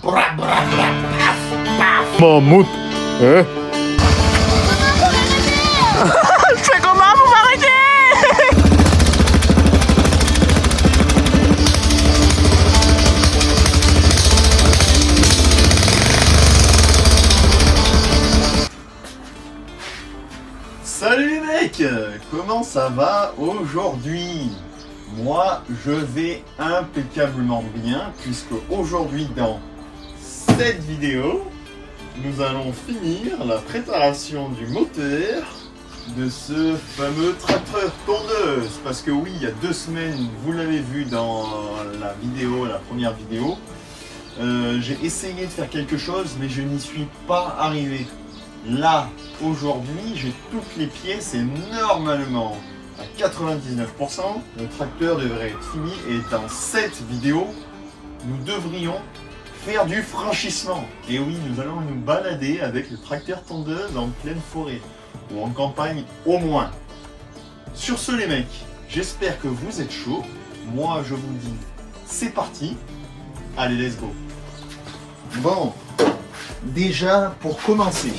Bra, bra, bra, paf, paf. Mammouth, hein? Je fais comment pour m'arrêter? Salut les mecs, comment ça va aujourd'hui? Moi je vais impeccablement bien puisque aujourd'hui dans cette vidéo nous allons finir la préparation du moteur de ce fameux tracteur tondeuse. Parce que oui, il y a 2 semaines, vous l'avez vu dans la vidéo, la première vidéo, j'ai essayé de faire quelque chose mais je n'y suis pas arrivé. Là, aujourd'hui, j'ai toutes les pièces et normalement, à 99%, le tracteur devrait être fini et dans cette vidéo, nous devrions faire du franchissement. Et oui, nous allons nous balader avec le tracteur tondeuse en pleine forêt, ou en campagne au moins. Sur ce les mecs, j'espère que vous êtes chauds. Moi, je vous dis, c'est parti. Allez, let's go. Bon, déjà, pour commencer,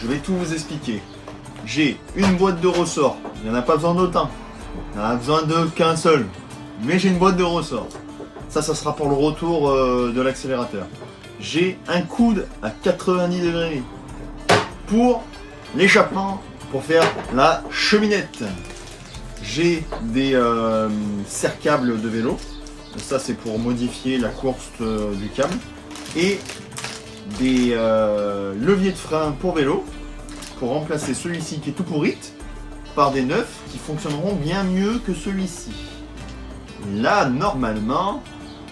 je vais tout vous expliquer. J'ai une boîte de ressort. Il n'y en a pas besoin d'autant. Il n'y en a besoin qu'un seul. Mais j'ai une boîte de ressort. Ça sera pour le retour de l'accélérateur. J'ai un coude à 90 degrés pour l'échappement, pour faire la cheminette. J'ai des serre-câbles de vélo. Ça, c'est pour modifier la course du câble. Et des leviers de frein pour vélo, pour remplacer celui-ci qui est tout pourri par des neufs qui fonctionneront bien mieux que celui-ci. Là, normalement,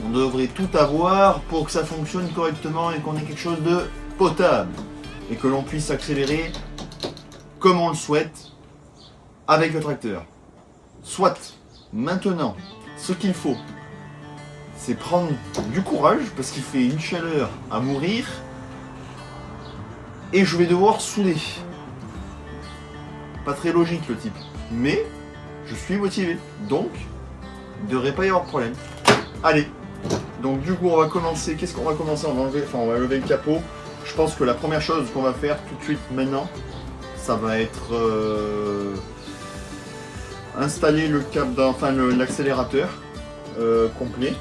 on devrait tout avoir pour que ça fonctionne correctement et qu'on ait quelque chose de potable et que l'on puisse accélérer comme on le souhaite avec le tracteur. Soit, maintenant, ce qu'il faut, c'est prendre du courage parce qu'il fait une chaleur à mourir et je vais devoir souder. Pas très logique le type, mais je suis motivé, donc il ne devrait pas y avoir de problème. Allez, donc du coup on va commencer, qu'est-ce qu'on va commencer? On va lever le capot. Je pense que la première chose qu'on va faire tout de suite maintenant, ça va être installer le câble, l'accélérateur complet.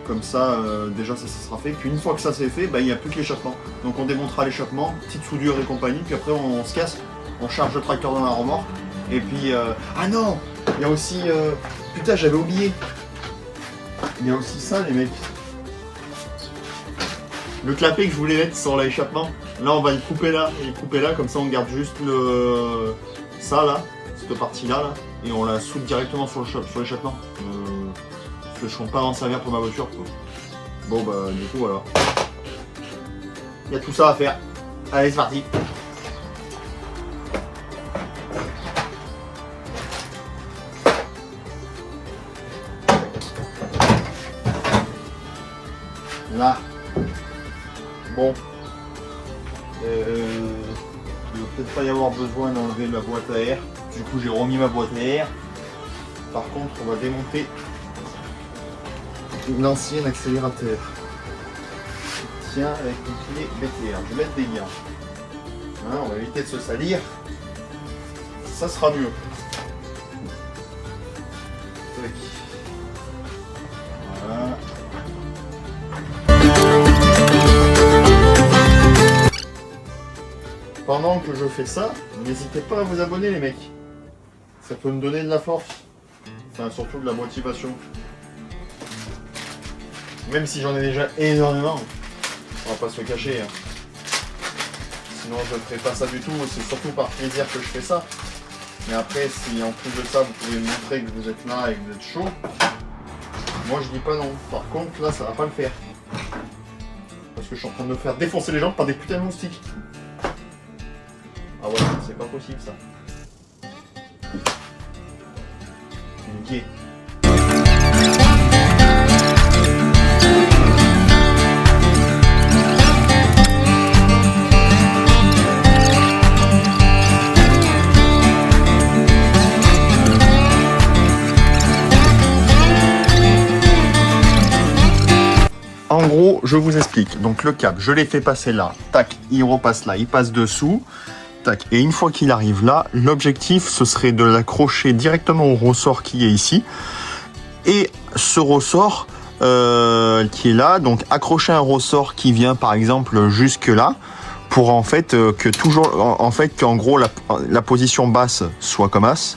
Comme ça, déjà ça sera fait. Puis une fois que ça c'est fait, il n'y a plus que l'échappement. Donc on démontera l'échappement, petite soudure et compagnie. Puis après on se casse, on charge le tracteur dans la remorque. Et puis... Ah non, il y a aussi... Putain, j'avais oublié. Il y a aussi ça les mecs. Le clapet que je voulais mettre sur l'échappement. Là on va le couper là. Et le couper là, comme ça on garde juste ça là. Cette partie là. Et on la soude directement sur l'échappement. Je compte pas en servir pour ma voiture quoi. Bon du coup voilà. Il y a tout ça à faire. Allez c'est parti. Là. Bon. Il ne va peut-être pas y avoir besoin d'enlever la boîte à air. Du coup j'ai remis ma boîte à air. Par contre on va démonter l'ancien accélérateur. Tiens avec une clé BTR. Je vais mettre des gants. Hein, on va éviter de se salir. Ça sera mieux. Voilà. Pendant que je fais ça, n'hésitez pas à vous abonner les mecs. Ça peut me donner de la force. Enfin surtout de la motivation. Même si j'en ai déjà énormément, on va pas se le cacher. Hein. Sinon je ne ferai pas ça du tout, c'est surtout par plaisir que je fais ça. Mais après, si en plus de ça vous pouvez me montrer que vous êtes là et que vous êtes chaud, moi je dis pas non. Par contre là ça va pas le faire. Parce que je suis en train de me faire défoncer les jambes par des putains de moustiques. Ah ouais, c'est pas possible ça. Ok. En gros, je vous explique. Donc le câble, je l'ai fait passer là. Tac, il repasse là, il passe dessous. Tac. Et une fois qu'il arrive là, l'objectif, ce serait de l'accrocher directement au ressort qui est ici. Et ce ressort qui est là, donc accrocher un ressort qui vient par exemple jusque là, pour en fait qu'en gros la position basse soit comme as,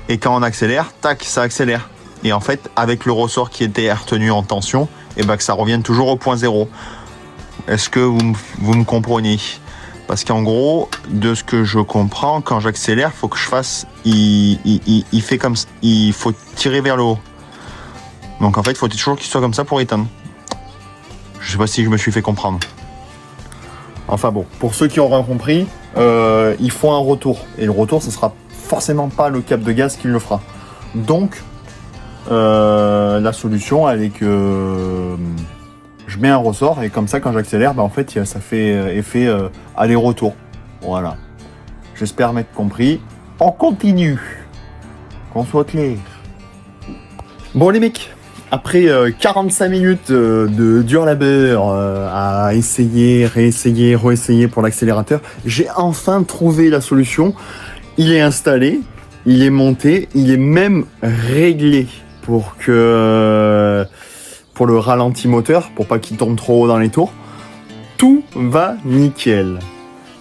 et quand on accélère, tac, ça accélère. Et en fait, avec le ressort qui était retenu en tension, et ben que ça revienne toujours au point zéro. Est-ce que vous me comprenez? Parce qu'en gros, de ce que je comprends, quand j'accélère, faut que je fasse, il fait comme, il faut tirer vers le haut. Donc en fait, il faut toujours qu'il soit comme ça pour éteindre. Je sais pas si je me suis fait comprendre. Enfin bon, pour ceux qui auront compris, il faut un retour. Et le retour, ce sera forcément pas le câble de gaz qui le fera. Donc, la solution, elle est que je mets un ressort et comme ça, quand j'accélère, bah, en fait, ça fait effet aller-retour. Voilà. J'espère m'être compris. On continue. Qu'on soit clair. Bon les mecs, après 45 minutes de dur labeur à essayer, réessayer, réessayer pour l'accélérateur, j'ai enfin trouvé la solution. Il est installé, il est monté, il est même réglé pour le ralenti moteur, pour pas qu'il tombe trop haut dans les tours. Tout va nickel.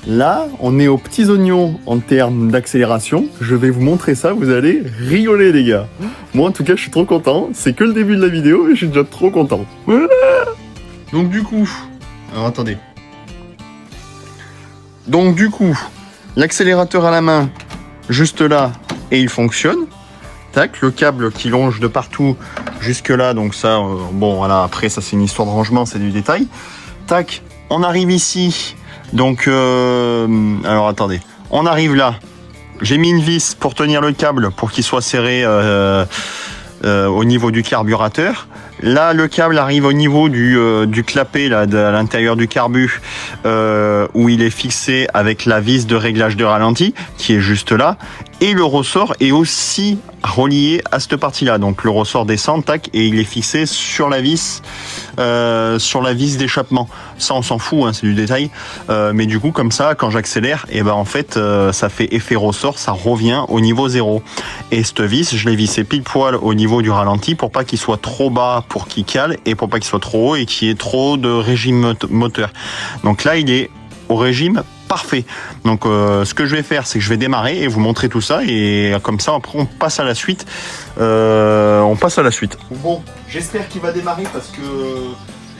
Là, on est aux petits oignons en termes d'accélération. Je vais vous montrer ça, vous allez rigoler les gars. Moi en tout cas, je suis trop content. C'est que le début de la vidéo et je suis déjà trop content. Voilà. Donc du coup, alors attendez. Donc du coup, l'accélérateur à la main, juste là, et il fonctionne. Tac, le câble qui longe de partout jusque là, donc ça, bon voilà, après ça c'est une histoire de rangement, c'est du détail. Tac, on arrive ici. Donc, alors attendez, on arrive là. J'ai mis une vis pour tenir le câble pour qu'il soit serré au niveau du carburateur. Là, le câble arrive au niveau du clapet là, à l'intérieur du carbu où il est fixé avec la vis de réglage de ralenti qui est juste là. Et le ressort est aussi relié à cette partie-là. Donc le ressort descend, tac, et il est fixé sur la vis d'échappement. Ça, on s'en fout, hein, c'est du détail. Mais du coup, comme ça, quand j'accélère, et ben en fait, ça fait effet ressort, ça revient au niveau 0. Et cette vis, je l'ai vissé pile poil au niveau du ralenti pour pas qu'il soit trop bas pour qu'il cale et pour pas qu'il soit trop haut et qu'il y ait trop de régime moteur. Donc là, il est au régime parfait. Donc ce que je vais faire, c'est que je vais démarrer et vous montrer tout ça et comme ça après on passe à la suite. Bon, j'espère qu'il va démarrer parce que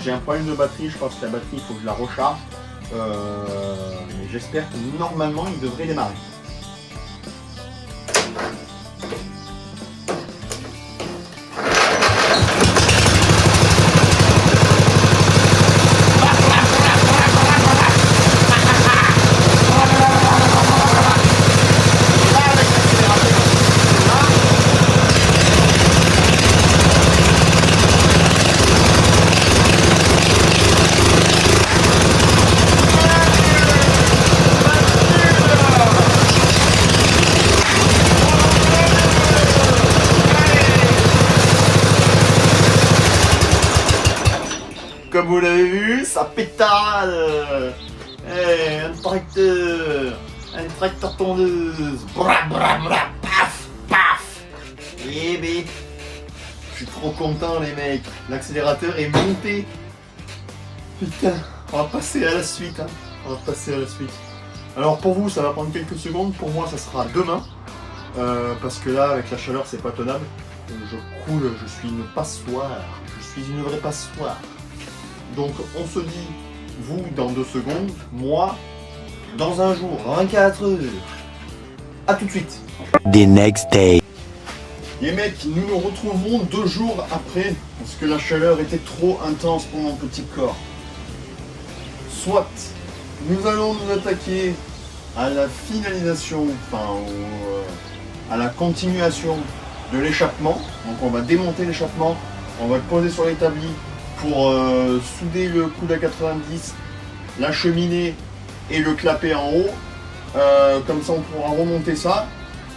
j'ai un problème de batterie. Je pense que la batterie, il faut que je la recharge. Mais j'espère que normalement il devrait démarrer. Comme vous l'avez vu, ça pétale. Hey, un tracteur tondeuse. Bra, bra, bra, paf, paf. Eh ben, je suis trop content les mecs. L'accélérateur est monté. Putain, on va passer à la suite. Hein. On va passer à la suite. Alors pour vous, ça va prendre quelques secondes. Pour moi, ça sera demain. Parce que là, avec la chaleur, c'est pas tenable. Je coule, je suis une passoire. Je suis une vraie passoire. Donc on se dit, vous dans 2 secondes, moi dans un jour, dans 24 heures. A tout de suite. The next day. Les mecs, nous nous retrouverons 2 jours après, parce que la chaleur était trop intense pour mon petit corps. Soit nous allons nous attaquer à la finalisation, enfin à la continuation de l'échappement. Donc on va démonter l'échappement, on va le poser sur l'établi pour souder le coude à 90, la cheminée et le clapet en haut. Comme ça on pourra remonter ça.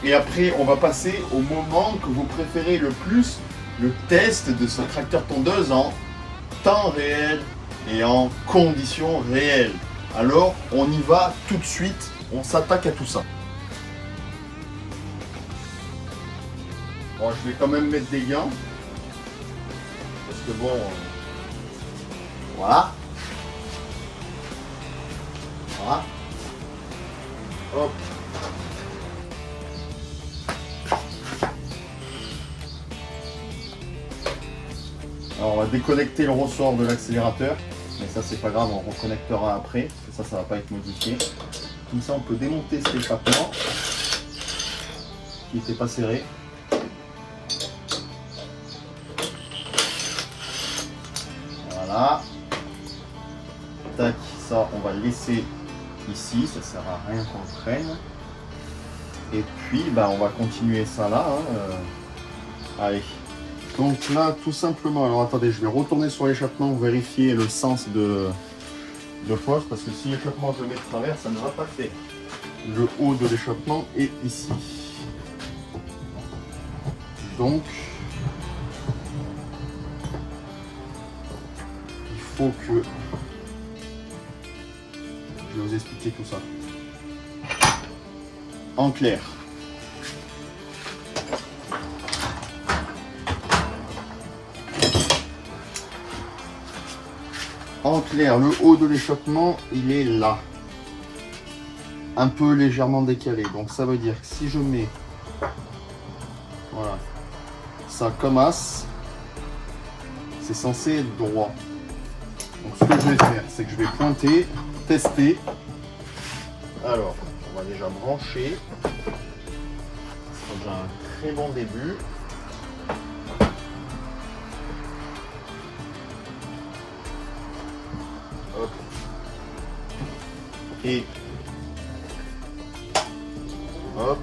Et après on va passer au moment que vous préférez le plus, le test de ce tracteur tondeuse en temps réel. et en conditions réelles. Alors, on y va tout de suite, on s'attaque à tout ça. Bon, je vais quand même mettre des gants. Parce que bon... voilà. Voilà. Hop. Alors on va déconnecter le ressort de l'accélérateur, mais ça c'est pas grave, on reconnectera après, parce que ça va pas être modifié. Comme ça on peut démonter cet échappement qui n'était pas serré. Voilà. Tac, ça on va le laisser ici, ça sert à rien qu'on le prenne. Et puis bah, on va continuer ça là. Allez. Donc là, tout simplement, alors attendez, je vais retourner sur l'échappement, vérifier le sens de poche, parce que si l'échappement je le mets de travers, ça ne va pas faire. Le haut de l'échappement est ici. Donc, il faut que... je vais vous expliquer tout ça. En clair. En clair, le haut de l'échappement, il est là. Un peu légèrement décalé. Donc ça veut dire que si je mets voilà, ça comme as, c'est censé être droit. Donc ce que je vais faire, c'est que je vais pointer, tester. Alors, on va déjà brancher. C'est déjà un très bon début. Hop. Et hop.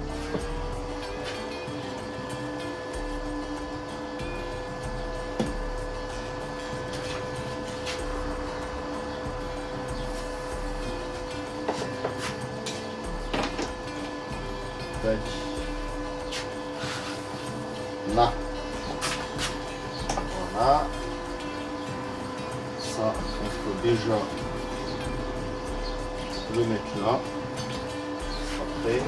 Tac. Là. Voilà. Ça, on peut déjà le mettre là. Après.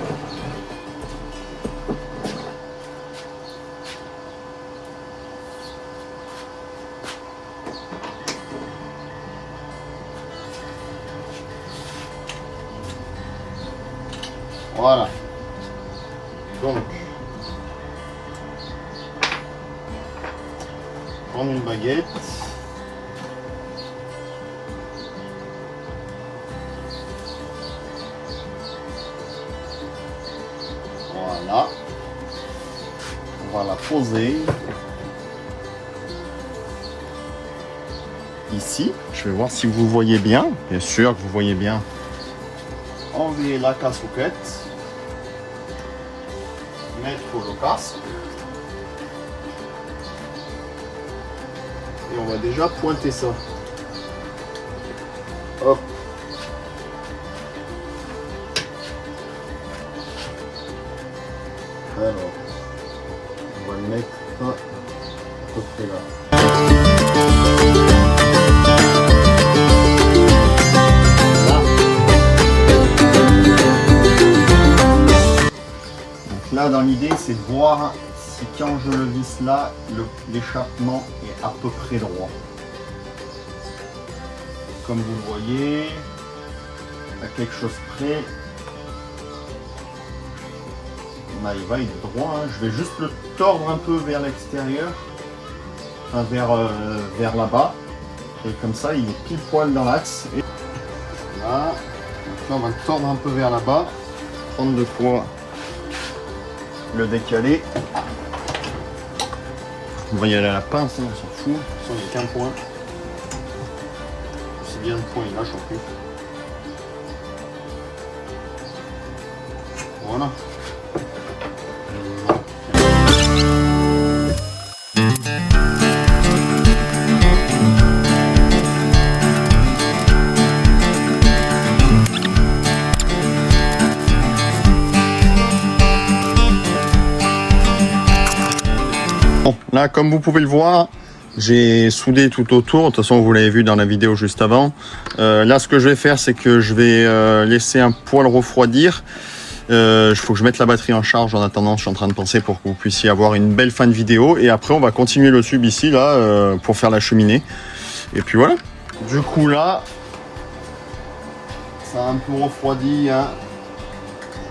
Voilà. Donc, prendre une baguette. Voilà. On va la poser ici. Je vais voir si vous voyez bien. Bien sûr que vous voyez bien. Enlever la casquette. Mettre le casque. Et on va déjà pointer ça. Hop. Alors, on va le mettre à peu près là. Donc là, dans l'idée, c'est de voir si quand je le visse là, l'échappement est à peu près droit. Comme vous le voyez, à quelque chose près. Là, il va être droit, hein. Je vais juste le tordre un peu vers l'extérieur, enfin vers là-bas, et comme ça il est pile poil dans l'axe. Et là, donc là, on va le tordre un peu vers là-bas, prendre de quoi le décaler. On va y aller à la pince, hein, on s'en fout, ça il n'y a qu'un point. C'est bien le point, il lâche en plus. Voilà. Bon, là, comme vous pouvez le voir, J'ai soudé tout autour. De toute façon, vous l'avez vu dans la vidéo juste avant. Là, ce que je vais faire, c'est que je vais laisser un poil refroidir. Il faut que je mette la batterie en charge en attendant. Je suis en train de penser pour que vous puissiez avoir une belle fin de vidéo. Et après, on va continuer le tube ici, là, pour faire la cheminée. Et puis voilà. Du coup, là, ça a un peu refroidi, hein.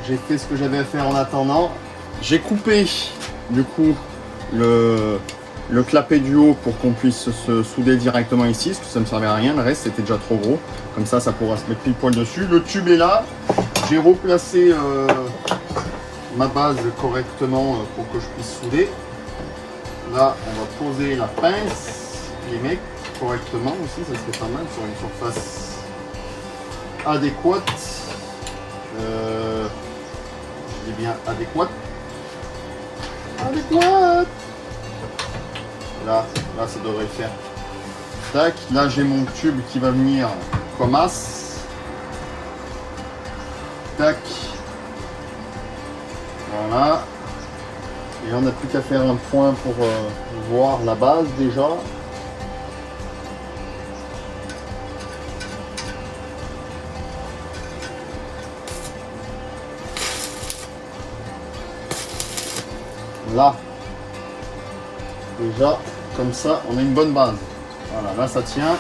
J'ai fait ce que j'avais à faire en attendant. J'ai coupé, du coup, le clapet du haut pour qu'on puisse se souder directement ici, parce que ça ne me servait à rien. Le reste, c'était déjà trop gros. Comme ça pourra se mettre pile poil dessus. Le tube est là. J'ai replacé ma base correctement pour que je puisse souder. Là, on va poser la pince, les mecs, correctement aussi. Ça serait pas mal sur une surface adéquate. Je dis bien adéquate. Adéquate. Là, ça devrait le faire. Tac, là j'ai mon tube qui va venir comme as. Tac. Voilà. Et on n'a plus qu'à faire un point pour voir la base déjà. Là. Déjà, comme ça, on a une bonne base. Voilà, là ça tient.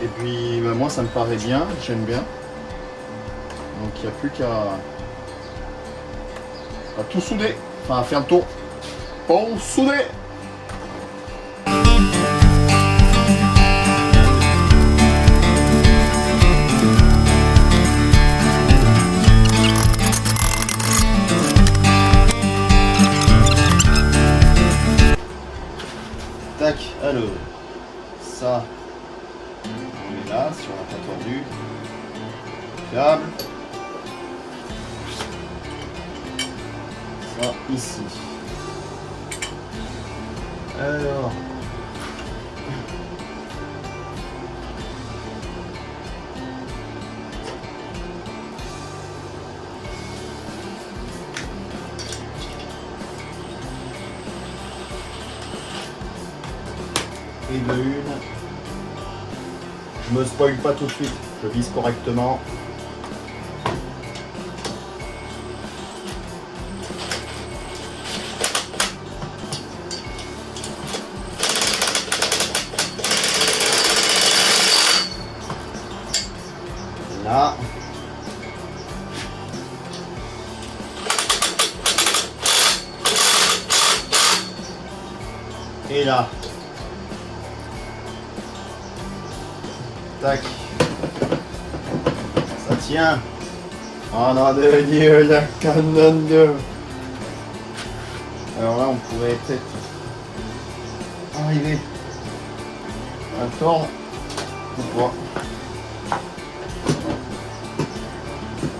Et puis, ben, moi ça me paraît bien, j'aime bien. Donc il n'y a plus qu'à tout souder. Enfin, à faire le tour. Bon, souder. Tac, alors, ça, on est là, si on n'a pas tordu, câble, ça, ici. Alors, et de une. Je me spoil pas tout de suite, je vise correctement. Là. Et là. Tac. Ça tient. Oh nom de Dieu, la canon de. Alors là, on pourrait peut-être arriver à tordre ou pas.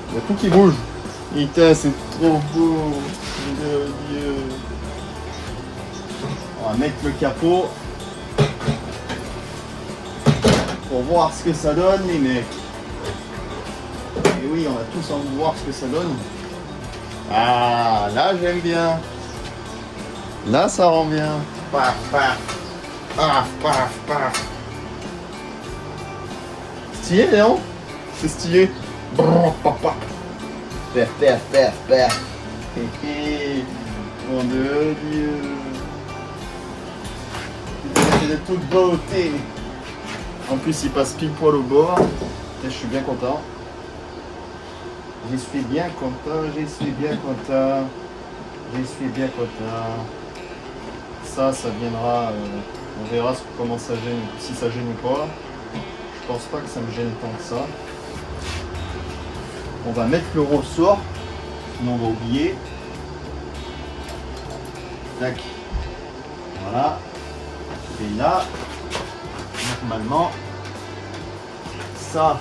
Il y a tout qui bouge. Putain, c'est trop beau. Mon Dieu. On va mettre le capot. Pour voir ce que ça donne, les mecs. Et oui, on a tous envie de voir ce que ça donne. Ah, là j'aime bien. Là ça rend bien. Paf, paf. Paf, paf, paf. Stylé, non? C'est stylé. Brrr, papa. Paf, paf, paf, paf. Mon Dieu. C'est de toute beauté. En plus, il passe pile poil au bord. Et je suis bien content. Je suis bien content. Ça viendra. On verra comment ça gêne, si ça gêne ou pas. Je pense pas que ça me gêne tant que ça. On va mettre le ressort. Sinon, on va oublier. Tac. Voilà. Et là. Normalement, ça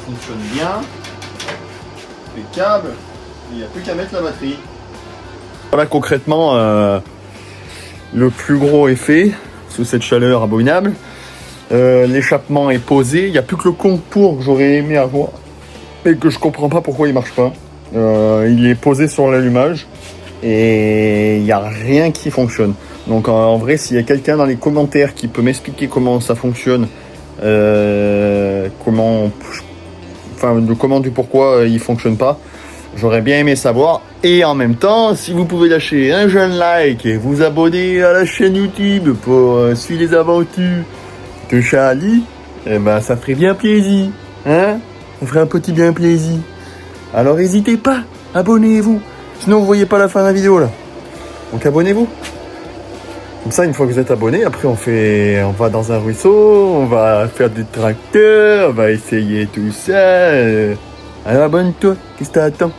fonctionne bien. Les câbles, il n'y a plus qu'à mettre la batterie. Voilà concrètement le plus gros est fait sous cette chaleur abominable. L'échappement est posé. Il n'y a plus que le contour que j'aurais aimé avoir et que je comprends pas pourquoi il marche pas. Il est posé sur l'allumage et il n'y a rien qui fonctionne. Donc en vrai, s'il y a quelqu'un dans les commentaires qui peut m'expliquer comment ça fonctionne, comment du pourquoi il fonctionne pas, j'aurais bien aimé savoir. Et en même temps, si vous pouvez lâcher un jeune like et vous abonner à la chaîne YouTube pour suivre les aventures de Charlie, eh ben ça ferait bien plaisir, hein? On ferait un petit bien plaisir. Alors n'hésitez pas, abonnez-vous. Sinon vous voyez pas la fin de la vidéo là. Donc abonnez-vous. Comme ça, une fois que vous êtes abonné, après on va dans un ruisseau, on va faire du tracteur, on va essayer tout ça. Alors abonne-toi, qu'est-ce que t'attends?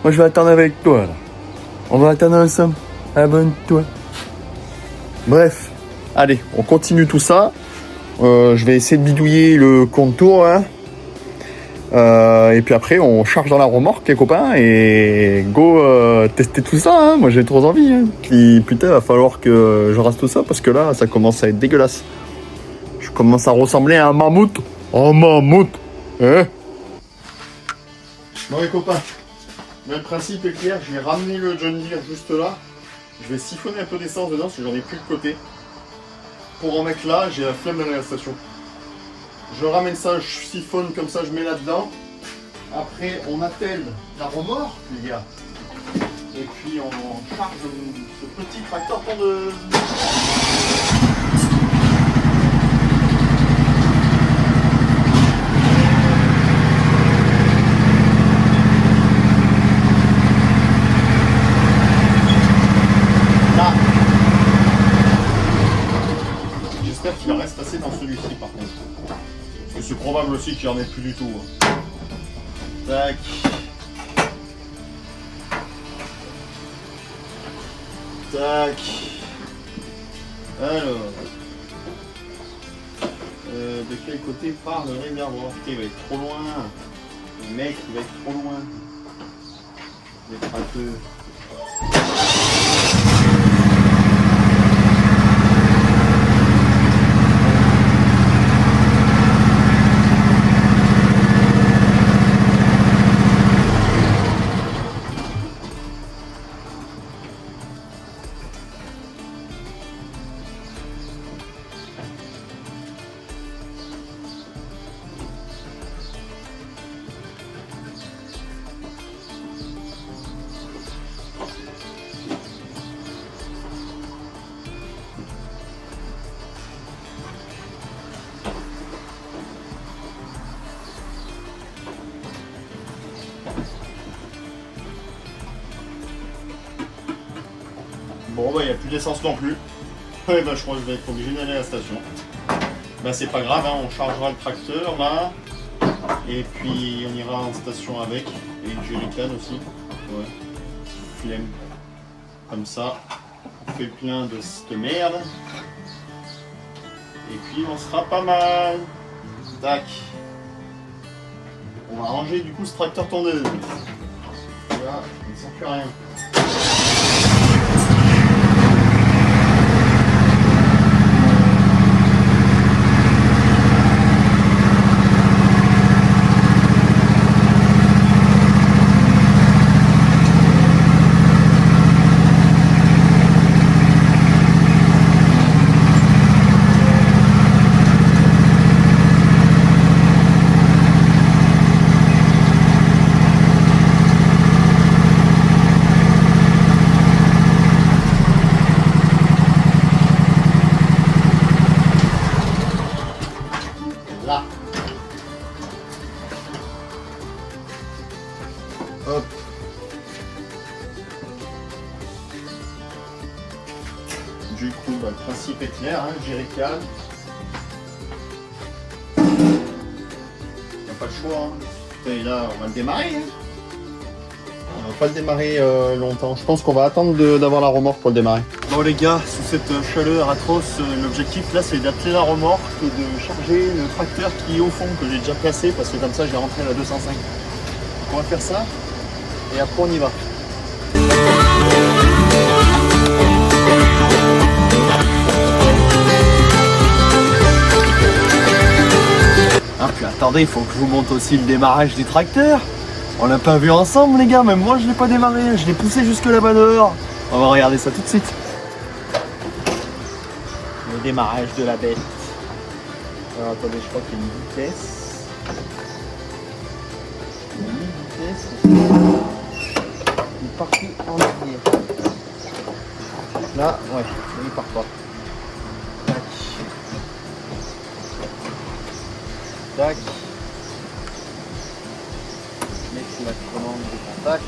Moi je vais attendre avec toi là. On va attendre ensemble. Abonne-toi. Bref, allez, on continue tout ça. Je vais essayer de bidouiller le contour hein. Et puis après on charge dans la remorque les copains et go tester tout ça hein. Moi j'ai trop envie hein. Puis putain va falloir que je rase tout ça parce que là ça commence à être dégueulasse. Je commence à ressembler à un mammouth. Un mammouth hein. Bon les copains, le principe est clair, je vais ramener le John Deere juste là. Je vais siphonner un peu d'essence dedans parce que j'en ai plus de côté. Pour en mettre là, j'ai la flemme d'aller à la station. Je ramène ça, je siphonne comme ça, je mets là-dedans. Après, on attelle la remorque, les gars. Et puis, on charge ce petit tracteur tondeuse. Là. J'espère qu'il en reste assez dans celui-ci, par contre. Parce que c'est probable aussi qu'il n'y en ait plus du tout. Tac. Tac. Alors. De quel côté part le réservoir? Il va être trop loin. Le mec, il va être trop loin. Il va être un peu... Bon bah il n'y a plus d'essence non plus. Ouais bah je crois que je vais être obligé d'aller à la station. Bah c'est pas grave, hein, on chargera le tracteur là. Et puis on ira en station avec. Et le jerrycan aussi. Ouais. Flemme. Comme ça. On fait le plein de cette merde. Et puis on sera pas mal. Tac. On va ranger du coup ce tracteur tondeuse. Là, il ne sent plus rien. Là. Hop. Du coup, bah, le principe est clair, hein, jerrycan. On n'a pas le choix. Hein. Et là, on va le démarrer. Hein. On va pas le démarrer longtemps. Je pense qu'on va attendre d'avoir la remorque pour le démarrer. Bon les gars, sous cette chaleur atroce, l'objectif là c'est d'atteler la remorque et de charger le tracteur qui est au fond que j'ai déjà placé parce que comme ça j'ai rentré la 205. Donc on va faire ça et après on y va. Ah puis attendez, il faut que je vous montre aussi le démarrage du tracteur. On l'a pas vu ensemble les gars, même moi je l'ai pas démarré, je l'ai poussé jusque là-bas dehors. On va regarder ça tout de suite. démarrage de la bête. Alors attendez, je crois qu'il y a une vitesse. Il y a une vitesse. Il est parti en arrière. Là, ouais, il part pas. Tac. Tac. Je mets la commande de contact.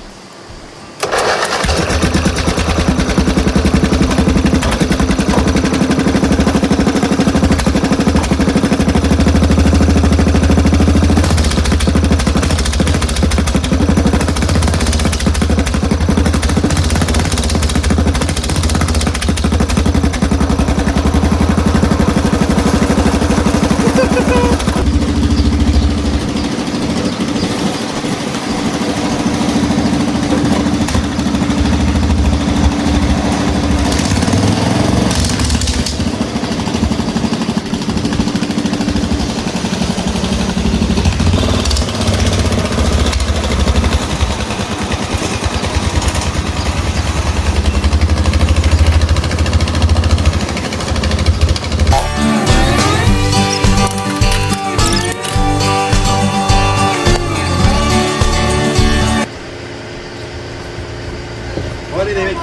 Bon allez les mecs,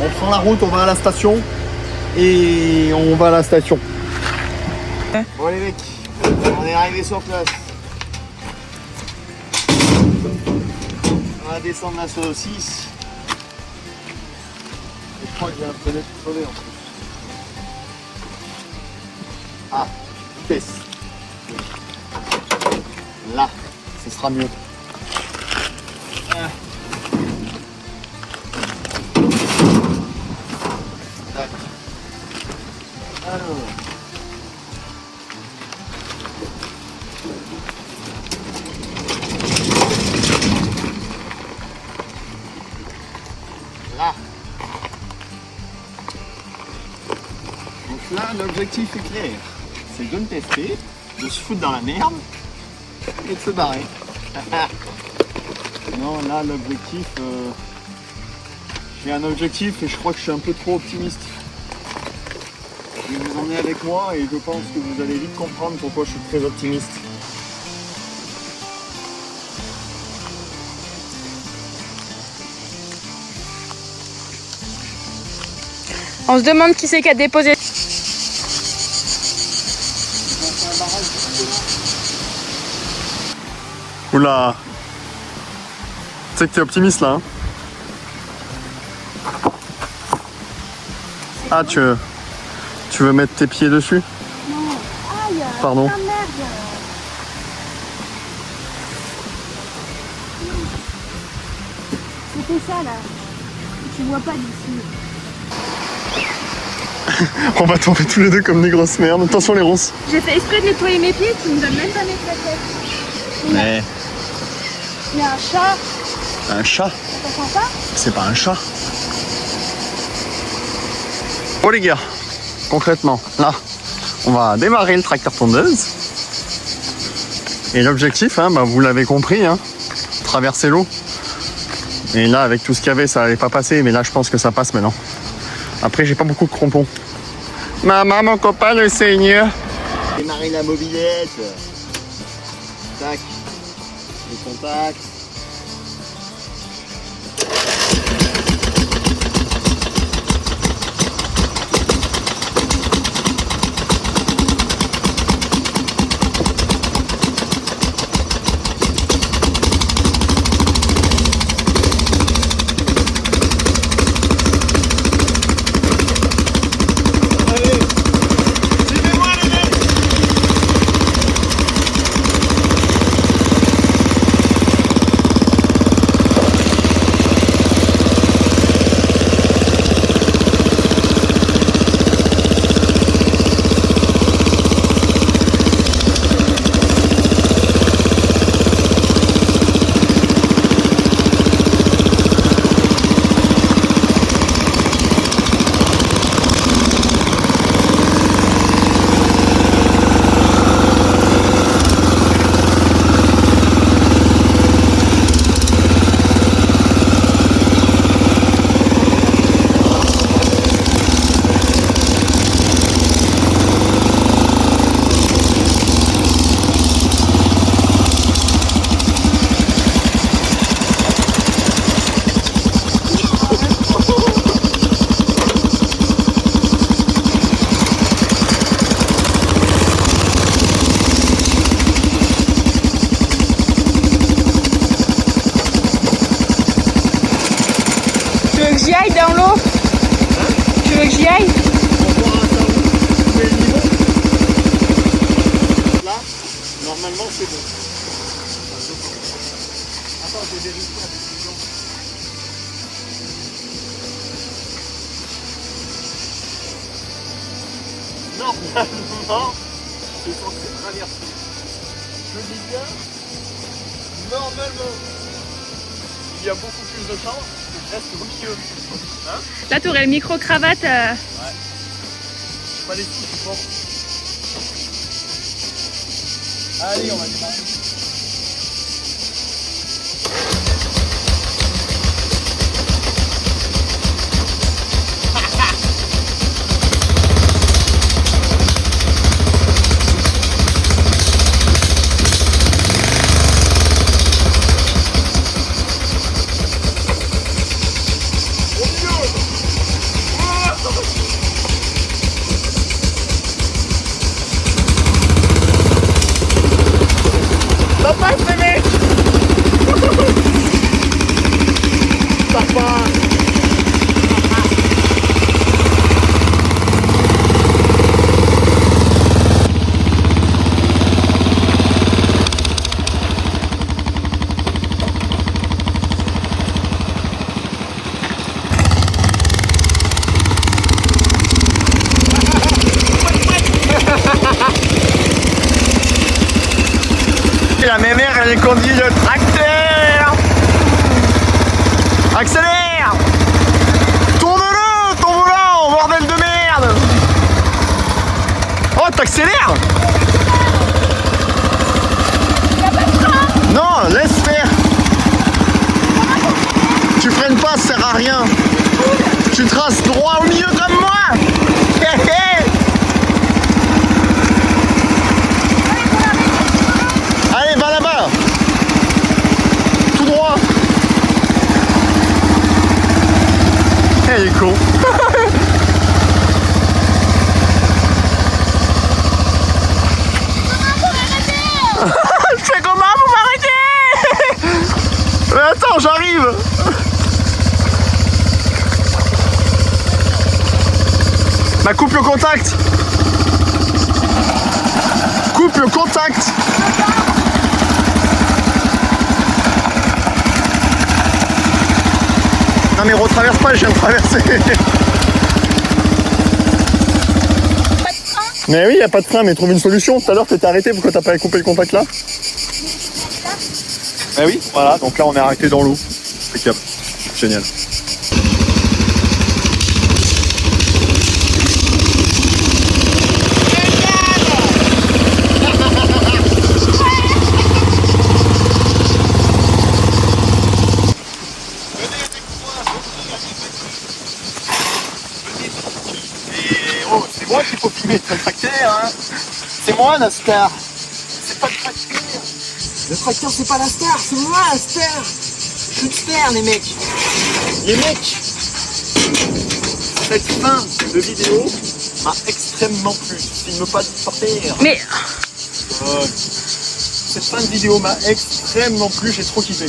on prend la route, on va à la station et on va à la station. Bon les mecs, on est arrivé sur place. On va descendre la saucisse. Et je crois que j'ai un fenêtre crevé en plus. Ah, vitesse. Là, ce sera mieux. Ah. Tac. Alors. Là. Donc là, l'objectif est clair. C'est de me tester, de se foutre dans la merde et de se barrer. Non, là, l'objectif... J'ai un objectif et je crois que je suis un peu trop optimiste. Je vais vous emmener avec moi et je pense que vous allez vite comprendre pourquoi je suis très optimiste. On se demande qui c'est qui a déposé. Oula! Tu sais que t'es optimiste là, hein? Ah, tu veux mettre tes pieds dessus? Non, aïe, pardon. putain, merde. C'était ça là. Tu vois pas d'ici. On va tomber tous les deux comme des grosses merdes. Attention les ronces. J'ai fait exprès de nettoyer mes pieds, tu me donnes même pas mettre la tête. Mais Il y a un chat, un chat, t'entends pas? c'est pas un chat. Bon les gars, concrètement, là, on va démarrer le tracteur tondeuse. Et l'objectif, hein, bah, vous l'avez compris, hein, traverser l'eau. Et là, avec tout ce qu'il y avait, ça allait pas passer, mais là, je pense que ça passe maintenant. Après, j'ai pas beaucoup de crampons. Maman, mon copain, le Seigneur. Démarrer la mobilette. Tac. Le contact. Normalement c'est bon. Attends, je vais vérifier avec les gens. Normalement, c'est censé traverser. Je dis bien, normalement. Il y a beaucoup plus de chance que je reste bouquilleux. Hein? Là, tu aurais le micro-cravate. Ouais. Pas les petits, je pense. Allez, on va démarrer. Ça passe les mecs. Ça passe. La mémère elle conduit le tracteur. Accélère. Tourne-le ton volant, bordel de merde. Oh t'accélères. Non, laisse faire. Tu freines pas, ça sert à rien. Tu traces droit au milieu comme moi. Allez, va là-bas. Tout droit. Eh, il est con. Je fais comment vous m'arrêtez? Mais attends, j'arrive. Bah coupe le contact. Coupe le contact. Non mais retraverse pas, je viens de traverser. Mais oui, il n'y a pas de frein, mais trouve une solution. Tout à l'heure, t'étais arrêté, pourquoi t'as pas coupé le contact là? Eh oui, voilà, donc là on est arrêté dans l'eau. Impeccable. Génial. C'est moi qu'il faut filmer le tracteur, hein. C'est moi la star. C'est pas le tracteur. Le tracteur c'est pas la star, c'est moi la star. Je suis une star les mecs. Les mecs, cette fin de vidéo m'a extrêmement plu. Filme pas par terre. Mais Cette fin de vidéo m'a extrêmement plu, j'ai trop kiffé.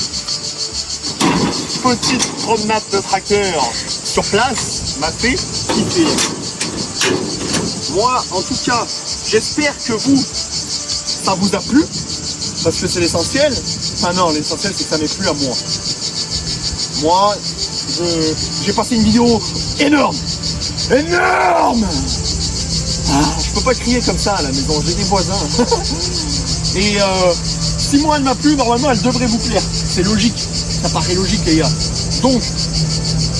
Petite promenade de tracteur sur place m'a fait kiffer. Moi, en tout cas, j'espère que vous, ça vous a plu, parce que c'est l'essentiel. Enfin non, l'essentiel c'est que ça m'ait plu à moi. Moi, j'ai passé une vidéo énorme. Énorme. Je peux pas crier comme ça à la maison, j'ai des voisins. Et si moi elle m'a plu, normalement elle devrait vous plaire. C'est logique, ça paraît logique les gars. Donc,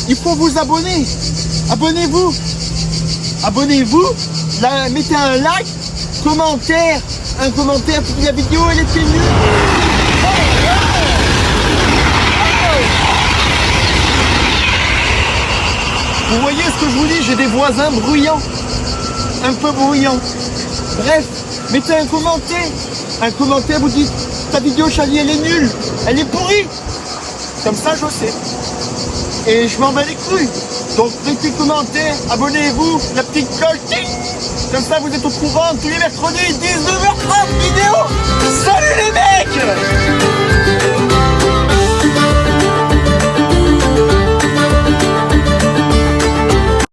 il faut vous abonner. Abonnez-vous. Abonnez-vous. Là, mettez un like, commentaire, un commentaire pour la vidéo elle était nulle. Vous voyez ce que je vous dis, j'ai des voisins bruyants, un peu bruyants. Bref, mettez un commentaire, vous dites ta vidéo Charlie elle est nulle, elle est pourrie. Comme ça je sais. Et je m'en bats les couilles. Donc mettez commentaire, abonnez-vous, la petite cloche, ting. Comme ça vous êtes au courant tous les mercredis 19h30 vidéo. Salut les mecs!